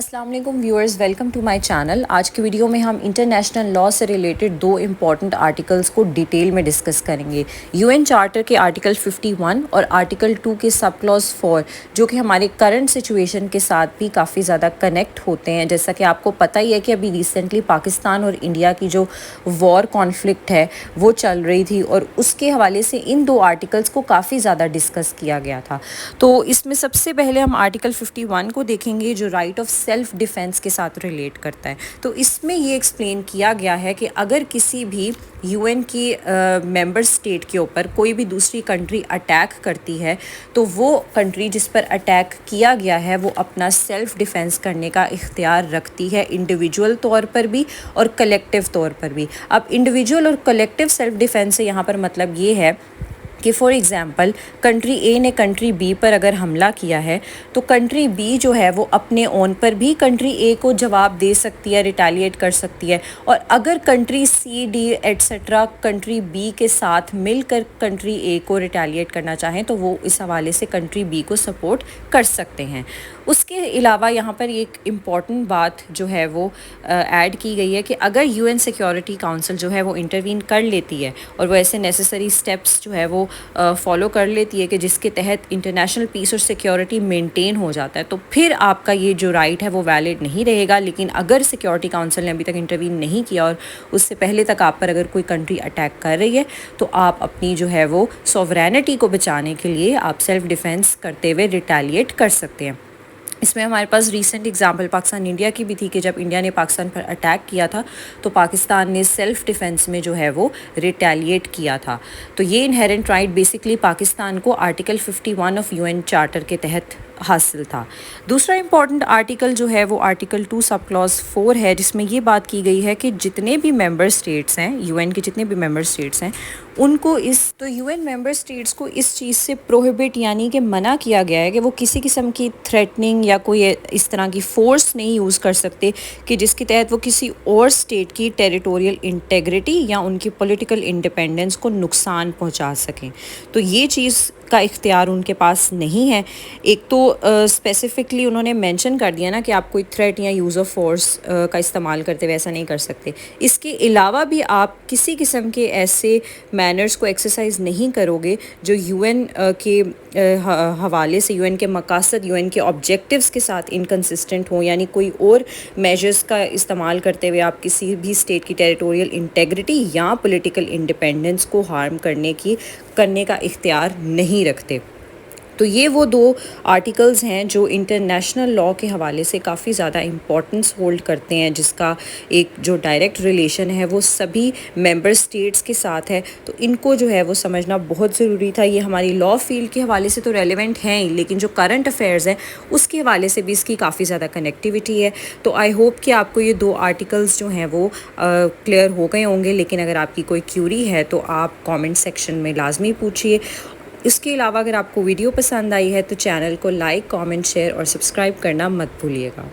अस्सलाम वालेकुम viewers, welcome to my channel. आज की वीडियो में हम इंटरनेशनल लॉ से रिलेटेड दो इम्पॉर्टेंट आर्टिकल्स को डिटेल में डिस्कस करेंगे। यूएन चार्टर के आर्टिकल 51 और आर्टिकल 2 के सब क्लॉज 4, जो कि हमारे करंट सिचुएशन के साथ भी काफ़ी ज़्यादा कनेक्ट होते हैं। जैसा कि आपको पता ही है कि अभी रिसेंटली पाकिस्तान और इंडिया की जो वॉर कॉन्फ्लिक्ट है वो चल रही थी, और उसके हवाले से इन दो आर्टिकल्स को काफ़ी ज़्यादा डिस्कस किया गया था। तो इसमें सबसे पहले हम आर्टिकल 51 को देखेंगे, जो राइट ऑफ सेल्फ डिफेंस के साथ रिलेट करता है। तो इसमें ये एक्सप्लेन किया गया है कि अगर किसी भी यूएन की मेंबर स्टेट के ऊपर कोई भी दूसरी कंट्री अटैक करती है, तो वो कंट्री जिस पर अटैक किया गया है वो अपना सेल्फ डिफेंस करने का इख्तियार रखती है, इंडिविजुअल तौर पर भी और कलेक्टिव तौर पर भी। अब इंडिविजुअल और कलेक्टिव सेल्फ डिफेंस से यहाँ पर मतलब ये है कि फॉर एग्ज़ाम्पल कंट्री ए ने कंट्री बी पर अगर हमला किया है, तो कंट्री बी जो है वो अपने ओन पर भी कंट्री ए को जवाब दे सकती है, रिटेलिएट कर सकती है। और अगर country C, D etcetera country B के साथ मिलकर कंट्री ए को रिटेलिएट करना चाहें, तो वो इस हवाले से कंट्री बी को सपोर्ट कर सकते हैं। उसके अलावा यहाँ पर एक इम्पॉर्टेंट बात जो है वो ऐड की गई है कि अगर यूएन सिक्योरिटी काउंसिल जो है वो इंटरवीन कर लेती है और वो ऐसे नेसेसरी स्टेप्स जो है वो फॉलो कर लेती है कि जिसके तहत इंटरनेशनल पीस और सिक्योरिटी मेंटेन हो जाता है, तो फिर आपका ये जो राइट है वो वैलिड नहीं रहेगा। लेकिन अगर सिक्योरिटी काउंसिल ने अभी तक इंटरवीन नहीं किया और उससे पहले तक आप पर अगर कोई कंट्री अटैक कर रही है, तो आप अपनी जो है वो सॉवरेनिटी को बचाने के लिए आप सेल्फ डिफेंस करते हुए रिटेलिएट कर सकते हैं। इसमें हमारे पास रीसेंट एग्जांपल पाकिस्तान इंडिया की भी थी कि जब इंडिया ने पाकिस्तान पर अटैक किया था, तो पाकिस्तान ने सेल्फ डिफेंस में जो है वो रिटेलिएट किया था। तो ये इनहेरेंट राइट बेसिकली पाकिस्तान को आर्टिकल 51 ऑफ यूएन चार्टर के तहत हासिल था। दूसरा इंपॉर्टेंट आर्टिकल जो है वो आर्टिकल 2 सब क्लॉज 4 है, जिसमें ये बात की गई है कि जितने भी मेंबर स्टेट्स हैं, यूएन के जितने भी मेंबर स्टेट्स हैं, उनको यूएन मेंबर स्टेट्स को इस चीज़ से प्रोहिबिट यानी कि मना किया गया है कि वो किसी किस्म की थ्रेटनिंग या कोई इस तरह की फ़ोर्स नहीं यूज़ कर सकते कि जिसके तहत वो किसी और स्टेट की टेरिटोरियल इंटेग्रिटी या उनकी पॉलिटिकल इंडिपेंडेंस को नुकसान पहुंचा सकें। तो ये चीज़ का इख्तियार उनके पास नहीं है। एक तो स्पेसिफिकली उन्होंने मेंशन कर दिया ना कि आप कोई थ्रेट या यूज़ ऑफ फोर्स का इस्तेमाल करते हुए ऐसा नहीं कर सकते। इसके अलावा भी आप किसी किस्म के ऐसे मैनर्स को एक्सरसाइज नहीं करोगे जो यूएन के हवाले से, यूएन के मकासद, यूएन के ऑब्जेक्टिव्स के साथ इनकंसिस्टेंट हो, यानी कोई और मेजर्स का इस्तेमाल करते हुए आप किसी भी स्टेट की टेरिटोरियल इंटेग्रिटी या पॉलिटिकल इंडिपेंडेंस को हार्म करने का इख्तियार नहीं रखते। तो ये वो दो आर्टिकल्स हैं जो इंटरनेशनल लॉ के हवाले से काफ़ी ज़्यादा इम्पोर्टेंस होल्ड करते हैं, जिसका एक जो डायरेक्ट रिलेशन है वो सभी मेंबर स्टेट्स के साथ है। तो इनको जो है वो समझना बहुत ज़रूरी था। ये हमारी लॉ फील्ड के हवाले से तो रेलेवेंट हैं ही, लेकिन जो करंट अफेयर्स हैं उसके हवाले से भी इसकी काफ़ी ज़्यादा कनेक्टिविटी है। तो आई होप कि आपको ये दो आर्टिकल्स जो हैं वो क्लियर हो गए होंगे। लेकिन अगर आपकी कोई क्यूरी है तो आप कमेंट सेक्शन में लाजमी पूछिए। इसके अलावा अगर आपको वीडियो पसंद आई है तो चैनल को लाइक, कमेंट, शेयर और सब्सक्राइब करना मत भूलिएगा।